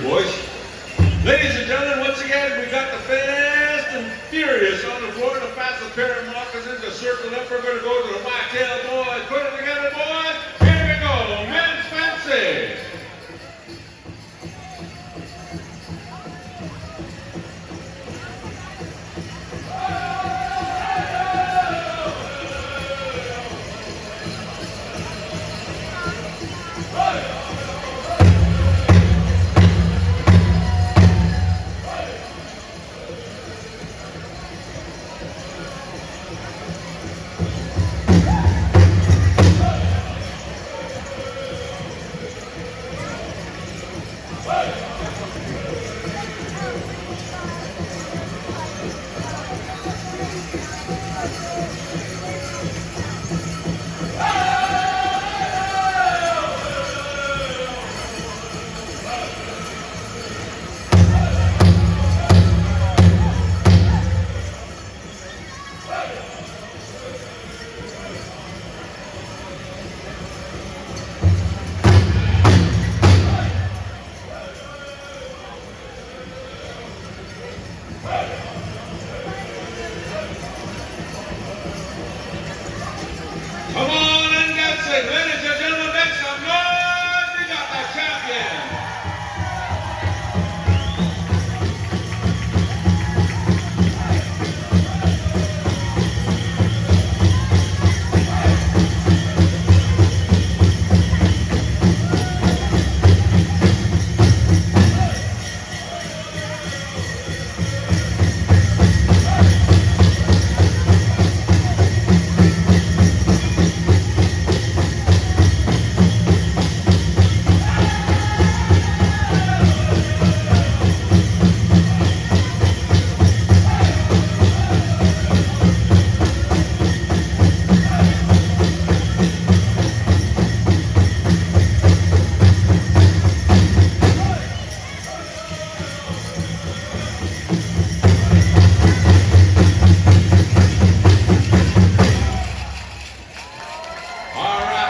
boys. Ladies and gentlemen, once again, we got the Fast and Furious on the floor. The fastest pair of moccasins are circled up. We're going to go to the whitetail boys. Put it together, boys. Here we go. Men's fencing. Come on and that's it. Ladies and gentlemen, make some noise. We got the champion.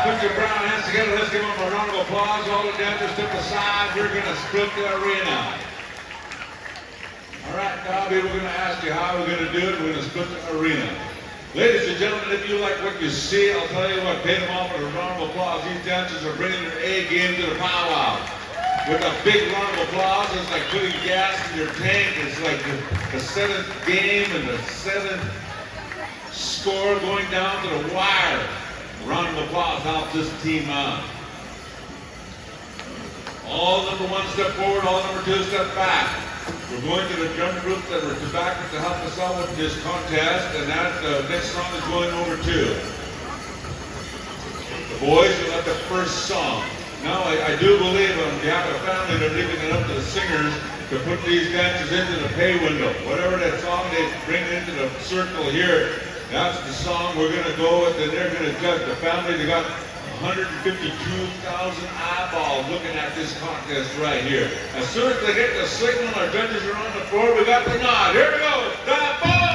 Put your brown hands together. Let's give them a round of applause. All the dancers step aside. We're going to split the arena. All right, Abbey, we're going to ask you how we're going to do it. We're going to split the arena. Ladies and gentlemen, if you like what you see, I'll tell you what, pay them off with a round of applause. These dancers are bringing their A game to the powwow. With a big round of applause, it's like putting gas in your tank. It's like the seventh game and the seventh score going down to the wire. Round of applause helps this team out. All number one step forward, all number two step back. We're going to the drum group that were back to help us out with this contest, and that next song is going over too. The boys will have the first song. Now I do believe on behalf of the family they're leaving it up to the singers to put these dancers into the pay window. Whatever that song they bring into the circle here, that's the song we're going to go with, and they're going to judge the family. They got 152,000 eyeballs looking at this contest right here. As soon as they get the signal, our judges are on the floor. We got the nod. Here we go. The boys!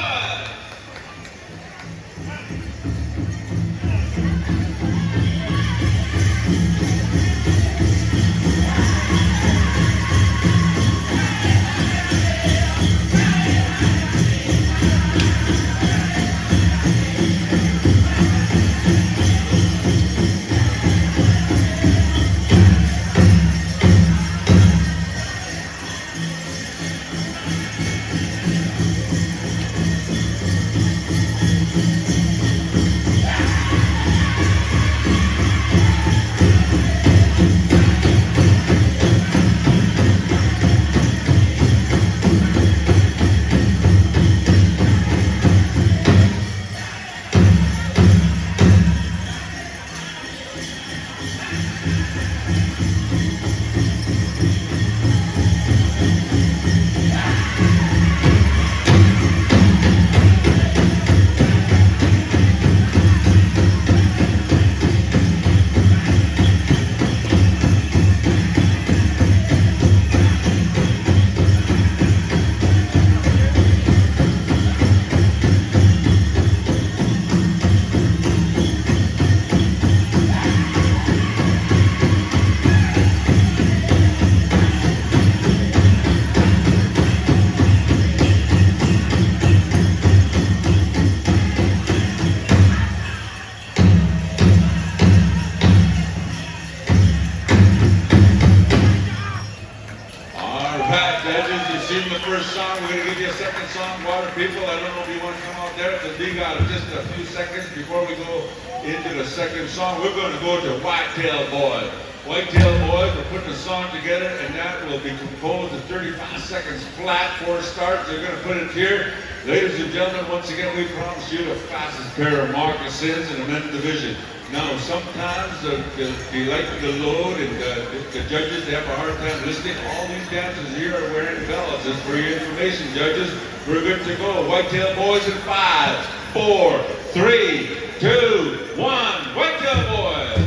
seen the first song. We're going to give you a second song, Water People. I don't know if you want to come out there because we got just a few seconds before we go into the second song. We're going to go to Whitetail Boys. Whitetail Boys, we're putting a song together, and that will be composed in 35 seconds flat, 4 starts. They're going to put it here. Ladies and gentlemen, once again, we promise you the fastest pair of moccasins in the men's division. Now, sometimes they like the load, and the judges, they have a hard time listening. All these dancers here are wearing belts. Just for your information, judges, we're good to go. Whitetail Boys in 5, 4, 3, 2, 1. Whitetail Boys.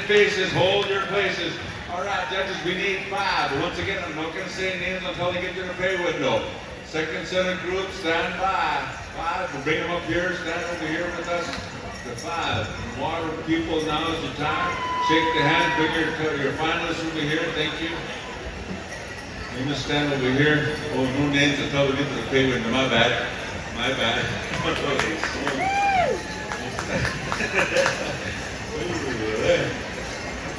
Faces, hold your places. All right, judges, we need 5. But once again, I'm not going to say names until they get to the pay window. Second set of group, stand by. 5, we'll bring them up here, stand over here with us. The 5. Water People, now is the time. Shake the hand, bring your finalists over here, thank you. You must stand over here. Oh, no names until we get to the pay window, my bad. My bad.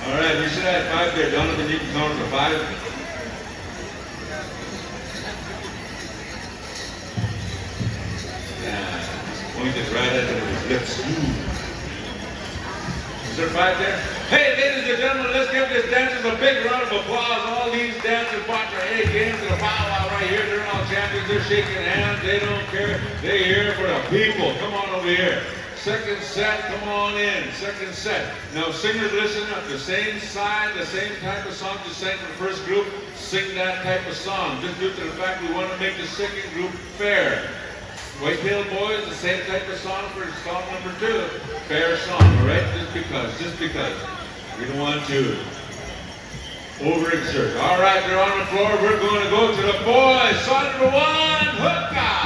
All right, we should have 5 there. Donovan, you can count to 5. Yeah, point it right at his lips. Is there 5 there? Hey, ladies and gentlemen, let's give these dancers a big round of applause. All these dancers brought their A games to the powwow right here. They're all champions. They're shaking hands. They don't care. They're here for the people. Come on over here. Second set, come on in. Second set. Now, singers, listen up. The same side, the same type of song you sang for the first group, sing that type of song. Just due to the fact we want to make the second group fair. Whitetail Boys, the same type of song for song number 2. Fair song, all right? Just because. We don't want to overexert. All right, they're on the floor. We're going to go to the boys. Song number 1, hookah!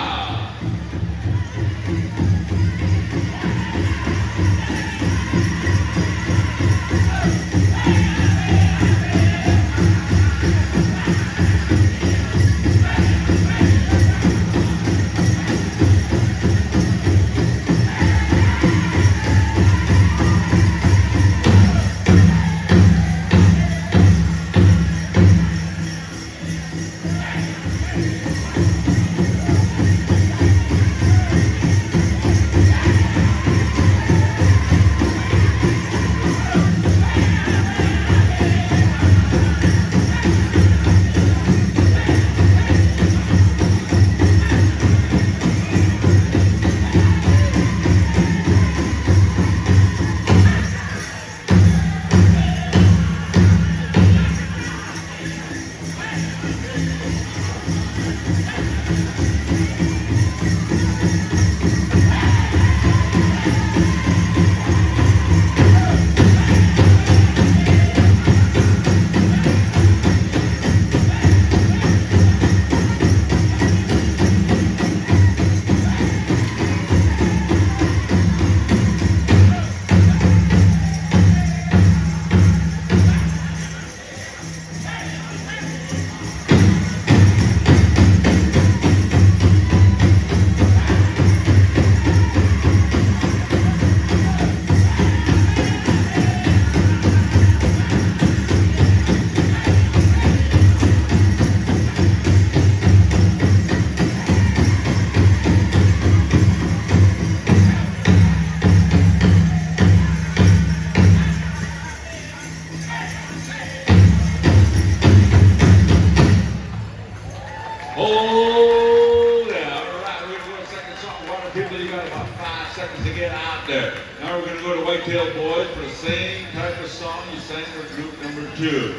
to get out there. Now we're going to go to Whitetail Boys for the same type of song you sang for group number 2.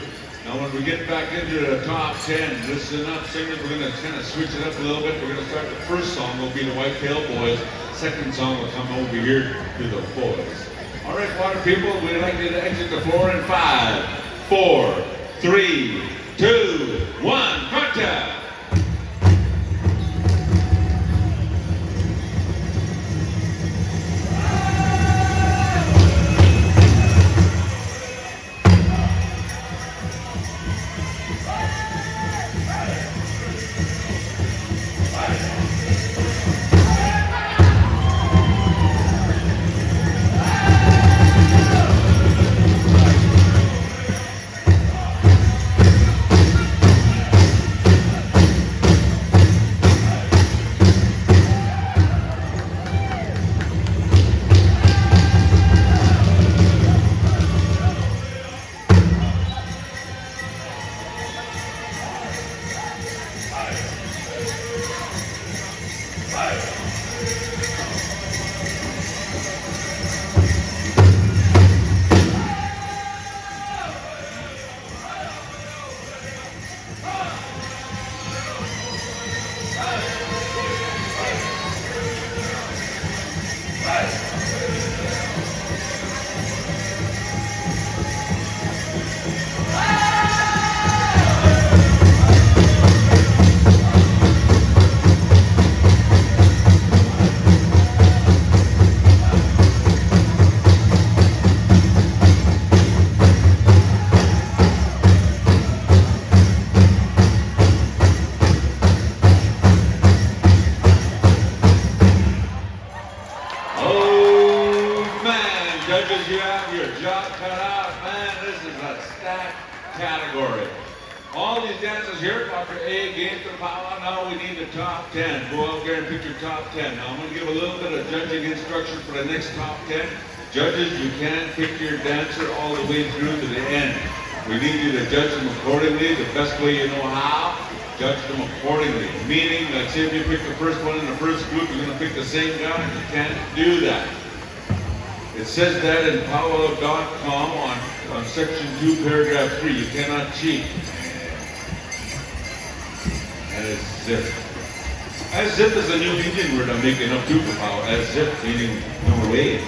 Now when we get back into the top 10, listen up, singers, we're going to kind of switch it up a little bit. We're going to start the first song, will be the Whitetail Boys. Second song will come over here to the boys. All right, water people, we'd like you to exit the floor in 5, 4, 3, 2, 1, contact! Judges, you have your job cut out. Man, this is a stacked category. All these dances here, Dr. A gains the power. Now we need the top 10. Go out there and pick your top 10. Now I'm going to give a little bit of judging instruction for the next top 10. Judges, you can't pick your dancer all the way through to the end. We need you to judge them accordingly, the best way you know how. Judge them accordingly. Meaning, let's say if you pick the first one in the first group, you're going to pick the same guy. You can't do that. It says that in powwow.com on section 2, paragraph 3. You cannot cheat. As if. As if is a new Indian word I'm making up too for power. As if, meaning no way.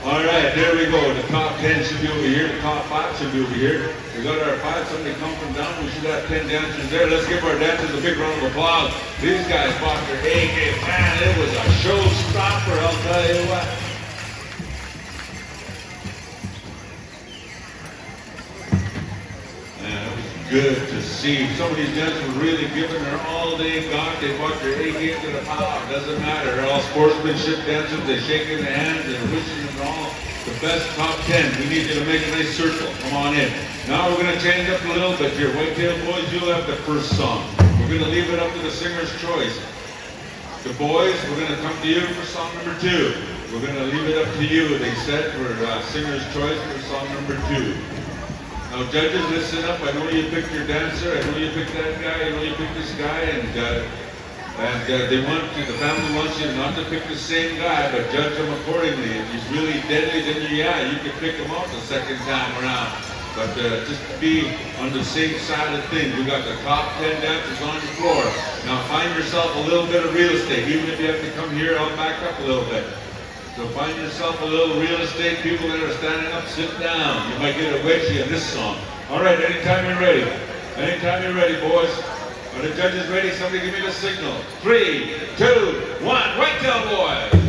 All right, there we go. The top 10 should be over here. The top 5 should be over here. We got our 5. Somebody come from down. We should have 10 dancers there. Let's give our dancers a big round of applause. These guys bought their A game. Man, it was a showstopper, I'll tell you what. Man, it was good to see. Some of these dancers were really giving their all they got. They bought their A game to the power. Doesn't matter. They're all sportsmanship dancers. They're shaking their hands. They're wishing them all the best top 10. We need you to make a nice circle. Come on in. Now we're going to change up a little bit here. Whitetail Boys, you'll have the first song. We're going to leave it up to the singer's choice. The boys, we're going to come to you for song number 2. We're going to leave it up to you, they said, for singer's choice for song number 2. Now judges, listen up. I know you picked your dancer. I know you picked that guy. I know you picked this guy. And they want you, the family wants you not to pick the same guy, but judge him accordingly. If he's really deadly, then you can pick him out the second time around. But just to be on the same side of things, we got the top 10 dancers on the floor. Now find yourself a little bit of real estate. Even if you have to come here, I'll back up a little bit. So find yourself a little real estate. People that are standing up, sit down. You might get a wedgie in this song. All right, anytime you're ready. Anytime you're ready, boys. Are the judges ready? Somebody give me the signal. 3, 2, 1, Whitetail Boys!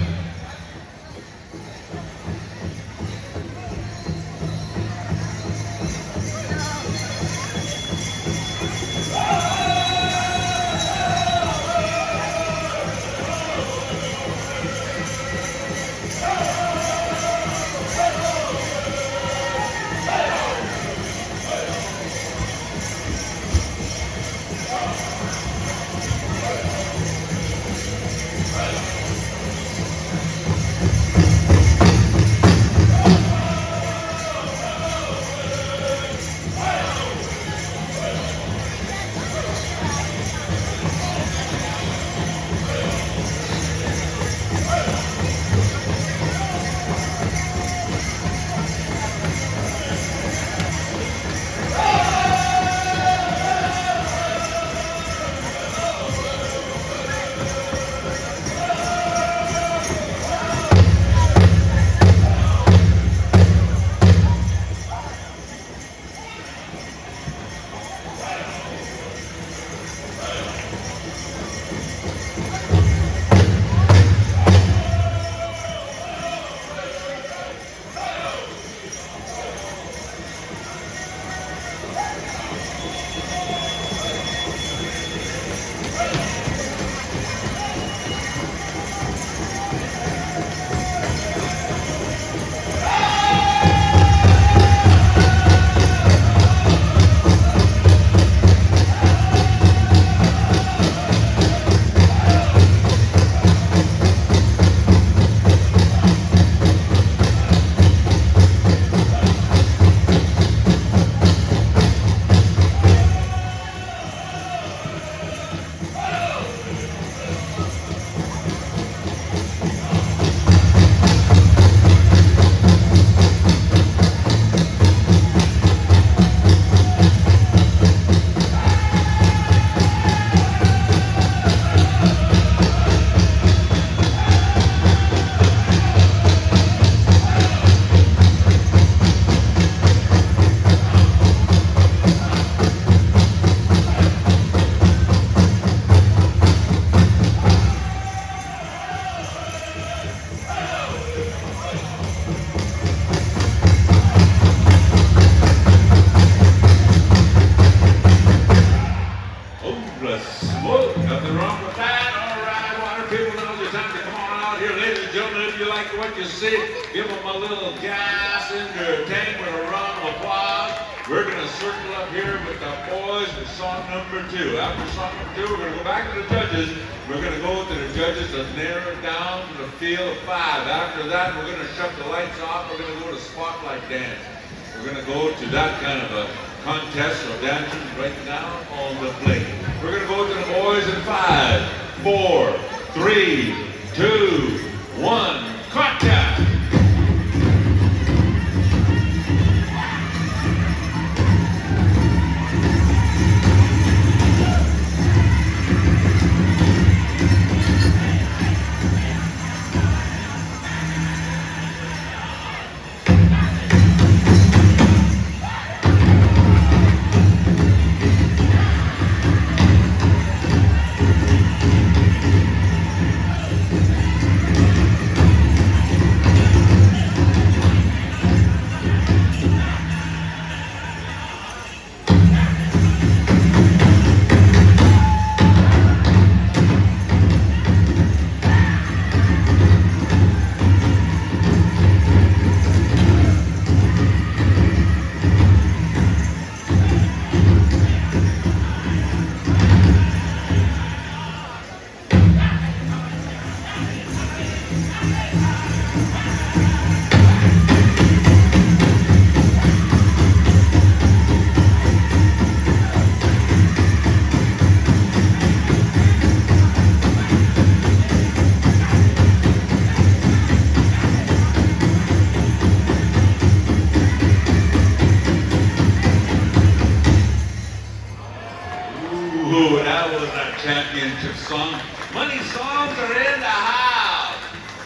Nothing wrong with that. All right, water people, now's your time to come on out here. Ladies and gentlemen, if you like what you see, give them a little gas in their tank with a round of applause. We're going to circle up here with the boys with song number 2. After song number 2, we're going to go back to the judges. We're going to go to the judges to narrow it down to the field of 5. After that, we're going to shut the lights off. We're going to go to spotlight dance. We're going to go to that kind of a contest of dancers right now on the plate. We're going to go to the boys in 5, 4, 3, 2, 1, contest! Ooh, that was our championship song. Money songs are in the house.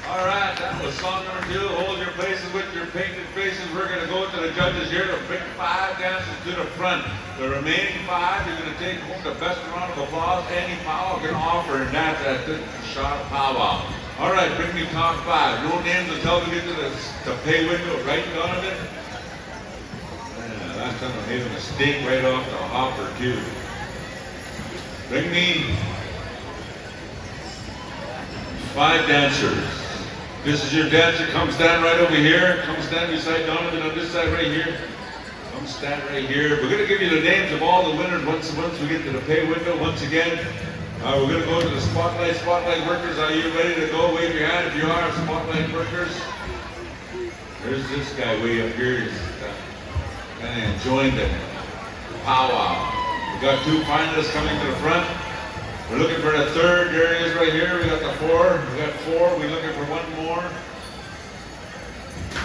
All right, that was song number 2. Hold your places with your painted faces. We're going to go to the judges here to bring 5 dancers to the front. The remaining 5, you're going to take home the best round of applause any powwow can offer, and that's at this shot powwow. All right, bring me top 5. No names until we get to the pay window, right, Donovan? Yeah, last time I made a mistake right off the hopper, too. Bring me 5 dancers. This is your dancer. Come stand right over here. Come stand beside Donovan on this side right here. Come stand right here. We're going to give you the names of all the winners once we get to the pay window. Once again, we're going to go to the spotlight. Spotlight workers, are you ready to go? Wave your hand if you are. Spotlight workers. There's this guy way up here. He's kind of enjoying the powwow. We got 2 finalists coming to the front. We're looking for a 3rd. There he is right here. We got the 4. We got 4. We're looking for 1 more.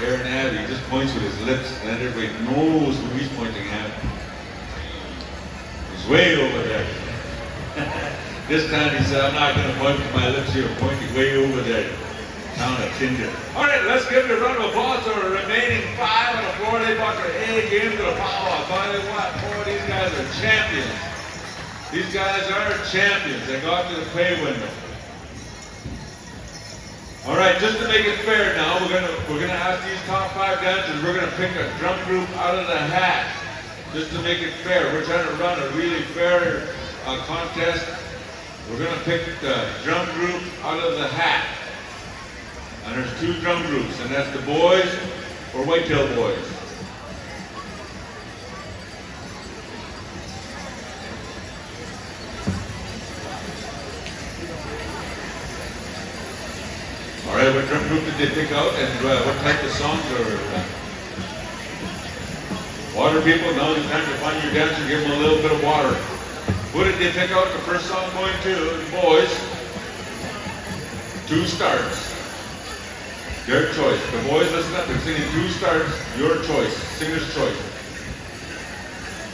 Aaron Abbey, he just points with his lips, and then everybody knows who he's pointing at. He's way over there. This time he said, I'm not going to point with my lips here. I'm pointing way over there. Town of Tinder. All right, let's give it a round of applause to the remaining 5 on the floor. They brought their A game to the powwow. Tell you what, boy, these guys are champions. These guys are champions. They got to the pay window. All right, just to make it fair now, we're gonna ask these top 5 dancers. We're gonna pick a drum group out of the hat. Just to make it fair, we're trying to run a really fair contest. We're gonna pick the drum group out of the hat. And there's 2 drum groups, and that's the boys or whitetail boys. All right, what drum group did they pick out, and what type of songs are water people? Now it's time to find your dancer, give them a little bit of water. What did they pick out? The first song going to the boys. 2 starts. Their choice. The boys, listen up. They're singing 2 starts. Your choice. Singer's choice.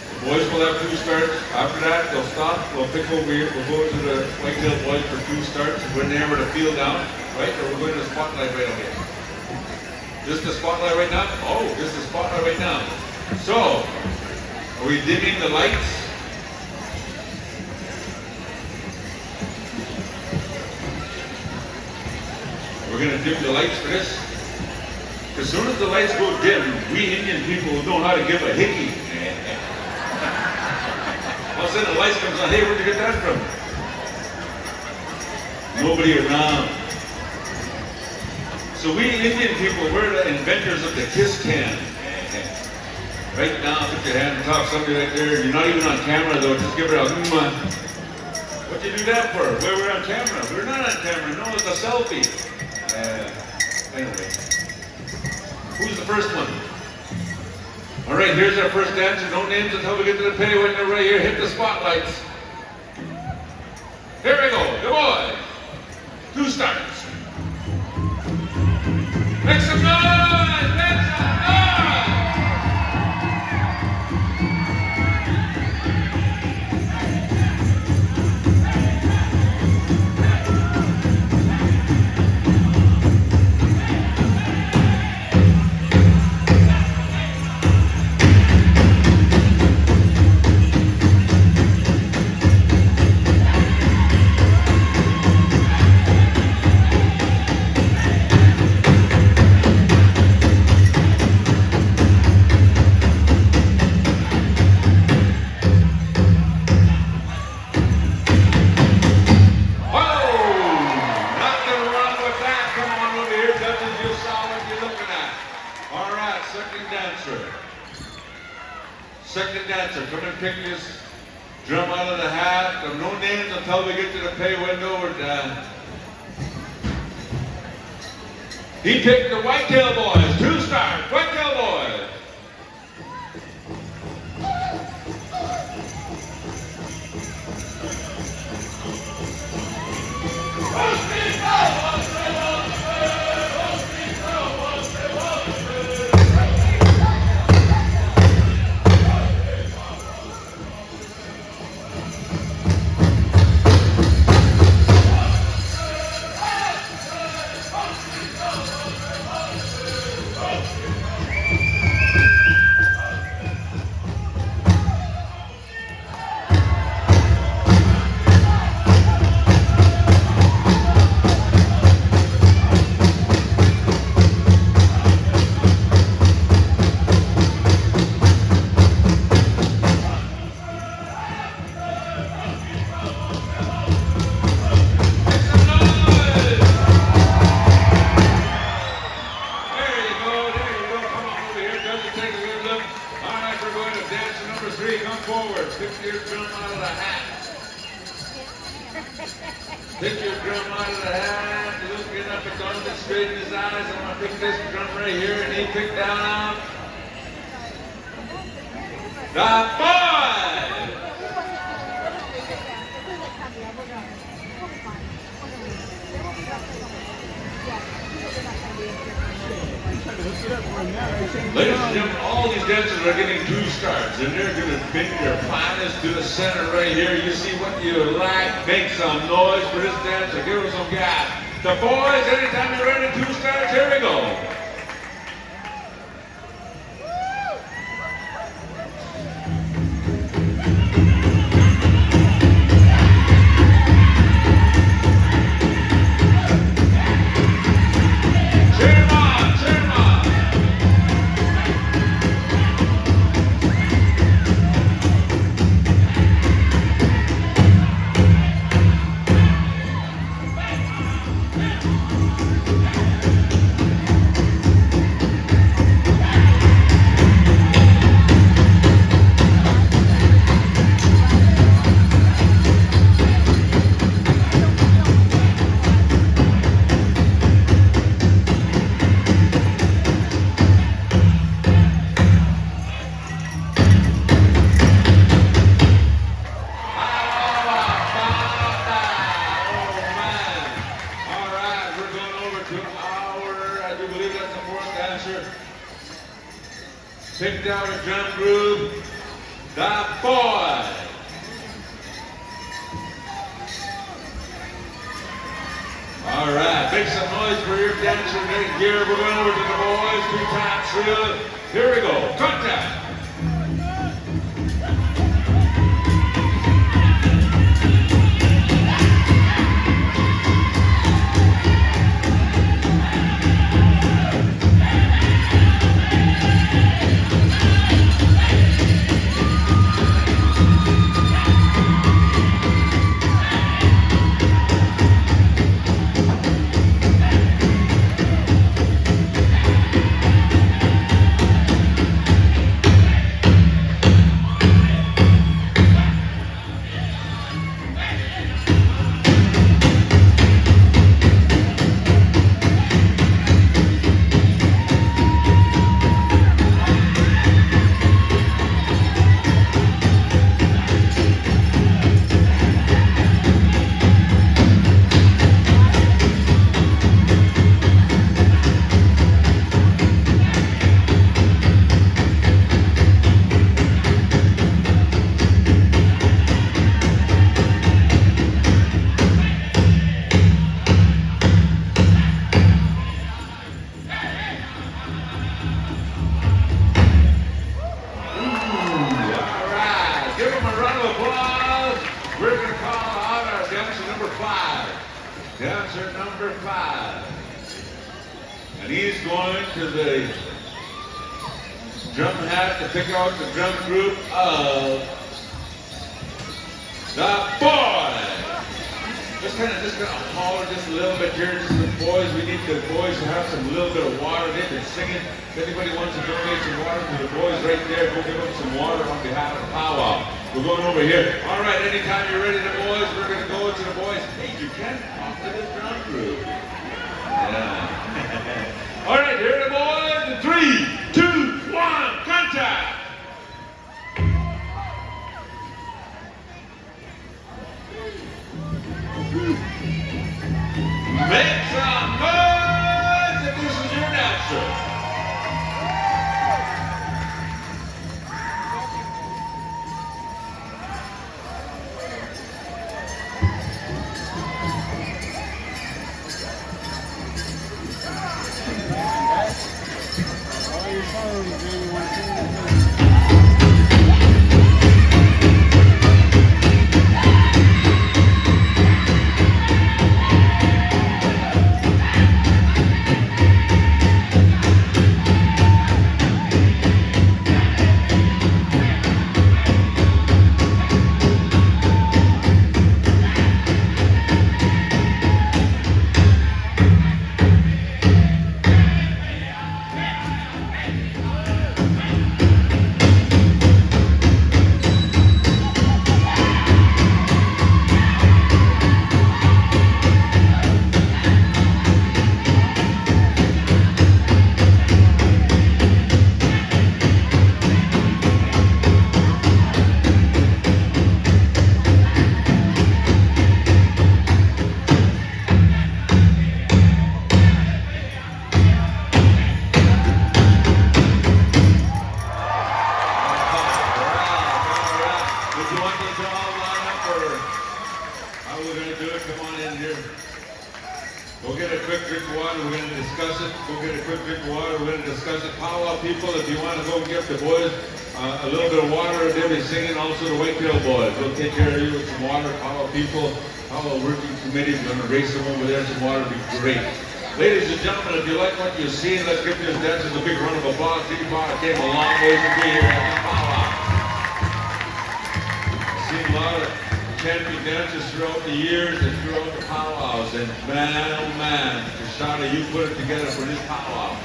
The boys will have 2 starts. After that, they'll stop. We'll pick over here. We'll go to the whitetail boys for 2 starts. We're never to field down, right? Or we're going to the spotlight right over here. This is the spotlight right now? Oh, this is the spotlight right now. So, are we dimming the lights? We're going to dim the lights for this. As soon as the lights go dim, we Indian people know how to give a hickey. All of a sudden the lights comes on, hey, where'd you get that from? Nobody around. So we Indian people, we're the inventors of the kiss can. Right now, put your hand on top of somebody right there. You're not even on camera though, just give her a What do you do that for? Well, we're on camera. We're not on camera. No, it's a selfie. Anyway. Who's the first one? All right, here's our first dancer. No names until we get to the pay window right here. Hit the spotlights. Here we go. The boys. 2 starts. Make some noise! Make some noise! Second dancer, come and pick this drum out of the hat. No names until we get to the pay window. He picked the Whitetail Boys, 2 stars, Whitetail Boys. Pick your drum out of the hat, looking up at Donovan straight in his eyes. I'm going to pick this drum right here, and he picked down the boy! Ladies and gentlemen, all these dancers are getting 2 stars, and they're going to bring their finest to the center right here. You see what you like, make some noise for this dancer, give them some gas. The boys, anytime you're ready, 2 stars, here we go. Picked out a drum group, the boy. All right, make some noise for your dancer right here. We're going over to the boys, 2 times through. Here we go, contact. Dancer number 5. And he's going to the drum hat to pick out the drum group of the boys. Just kind of holler just a little bit here, just the boys. We need the boys to have some little bit of water. They've been singing. If anybody wants to donate some water to the boys right there, go give them some water on behalf of the powwow. We're going over here. All right, anytime you're ready, the boys, we're going to go to the boys. Hey, you can talk to the drum group. Yeah. All right, here are the boys. In 3, 2, 1, contact. Make some noise if this is your dancer. Ladies and gentlemen, if you like what you've seen, let's give these dancers a big round of applause. T-Bar came a long ways to be here at the powwow. I've seen a lot of champion dancers throughout the years and throughout the powwows, and man, oh man, Kashana, you put it together for this powwow.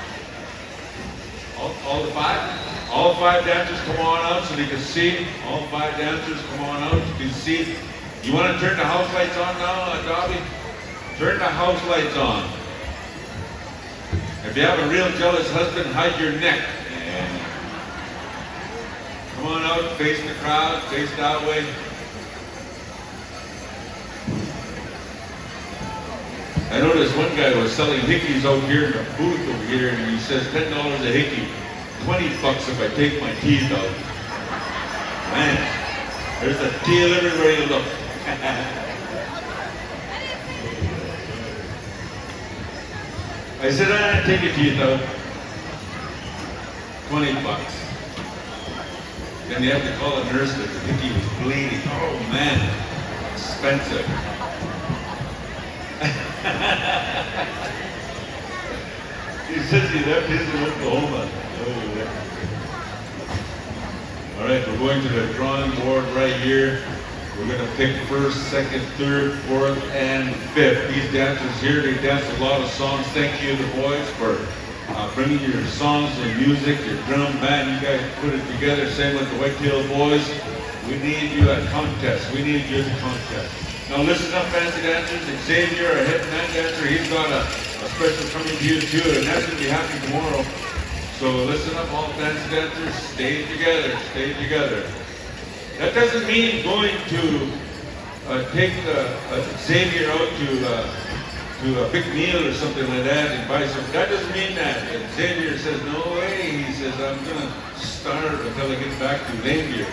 All the 5? All 5 dancers come on out so they can see. All 5 dancers come on out, you can see. You want to turn the house lights on now, Dobby? Turn the house lights on. If you have a real jealous husband, hide your neck. Yeah. Come on out, face the crowd, face that way. I noticed one guy was selling hickeys out here in the booth over here, and he says $10 a hickey, $20 if I take my teeth out. Man, there's a deal everywhere you look. I said, take your teeth out. $20. Then you have to call a nurse that the hickey was bleeding. Oh man, expensive. He says he left his in Oklahoma. All right, we're going to the drawing board right here. We're going to pick 1st, 2nd, 3rd, 4th, and 5th. These dancers here, they dance a lot of songs. Thank you, the boys, for bringing your songs and music, your drum band. You guys put it together. Same with the Whitetail boys. We need you at contest. We need you at the contest. Now listen up, fancy dancers. Xavier, our head man dancer, he's got a special coming to you too, and that's going to be happening tomorrow. So listen up, all fancy dancers. Stay together. Stay together. That doesn't mean going to take Xavier out to a big meal or something like that and buy some. That doesn't mean that. And Xavier says, no way. He says, I'm going to starve until I get back to Xavier.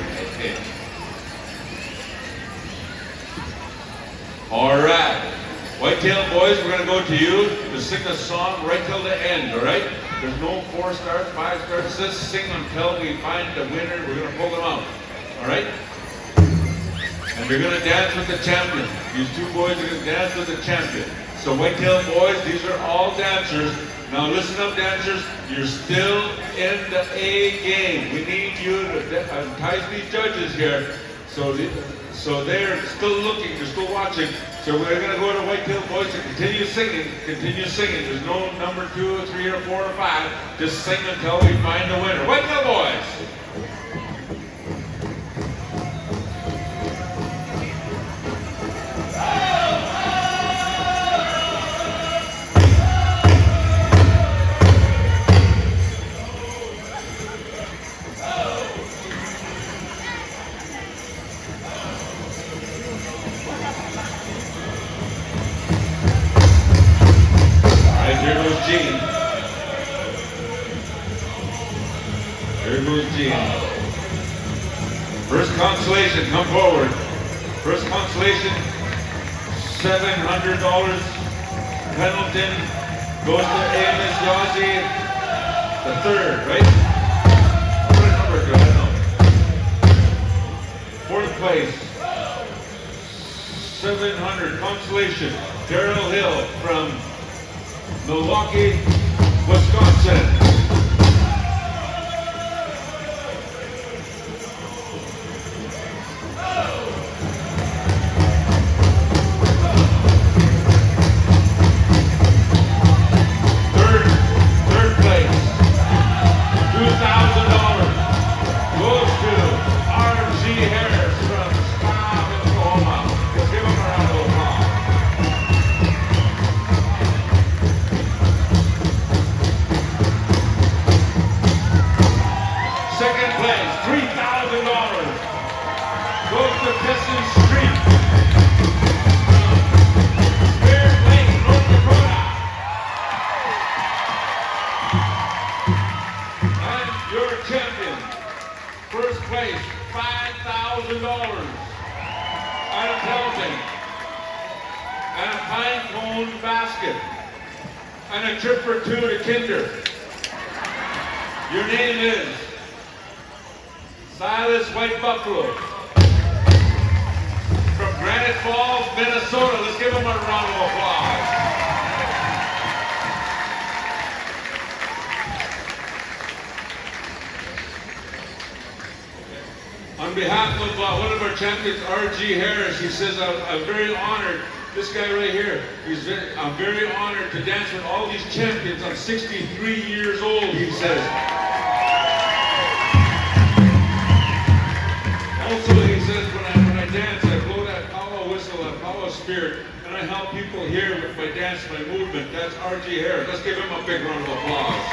All right. Whitetail boys, we're going to go to you to sing a song right till the end, all right? There's no 4 stars, 5 stars. Just sing until we find the winner. We're going to pull them out. All right? And you're going to dance with the champion. These 2 boys are going to dance with the champion. So Whitetail Boys, these are all dancers. Now listen up, dancers, you're still in the A game. We need you to entice these judges here. So they're still looking, they're still watching. So we're going to go to Whitetail Boys to continue singing, continue singing. There's no number 2 or 3 or 4 or 5. Just sing until we find a winner. Whitetail Boys! Here goes Gene. Here goes Gene. First consolation, come forward. First consolation, $700. Pendleton goes to Amos Yazzie, the third, right? What number do I know? Fourth place, 700 consolation. Darrell Hill from Milwaukee, Wisconsin. Third place, $2,000 goes to R.G. Harris from Scott, Oklahoma. Let's give him a round of applause. Second place, $3,000 goes to Tesson Street from Bear Lake, North Dakota. And your champion, first place, $5,000 and a Pendleton, and a pine cone basket, and a trip or 2 to Kinder. Your name is Silas White Buffalo from Granite Falls, Minnesota. Let's give him a round of applause. On behalf of one of our champions, R.G. Harris, he says, I'm very honored. This guy right here, I'm very honored to dance with all these champions. I'm 63 years old, he says. Also, he says, when I dance, I blow that power whistle, that power spirit, and I help people here with my dance, my movement. That's R.G. Harris. Let's give him a big round of applause.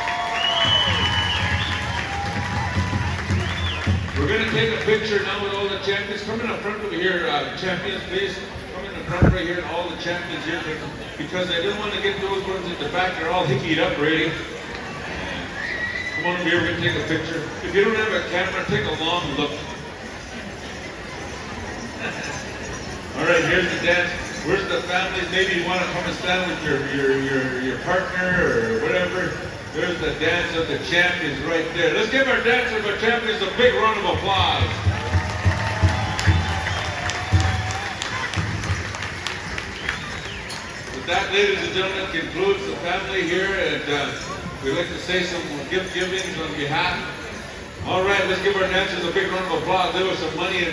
We're going to take a picture now with all the champions. Come in the front over here, champions, please. Come in the front right here, all the champions here, because I didn't want to get those ones at the back. They're all hickied up already. Come on over here, we're going to take a picture. If you don't have a camera, take a long look. All right, here's the dance. Where's the families? Maybe you want to come and stand with your partner or whatever. There's the dance of the champions right there. Let's give our dance of our champions a big round of applause. With that, ladies and gentlemen, concludes the family here, and we'd like to say some gift givings on behalf. All right, let's give our dancers a big round of applause. There was some money in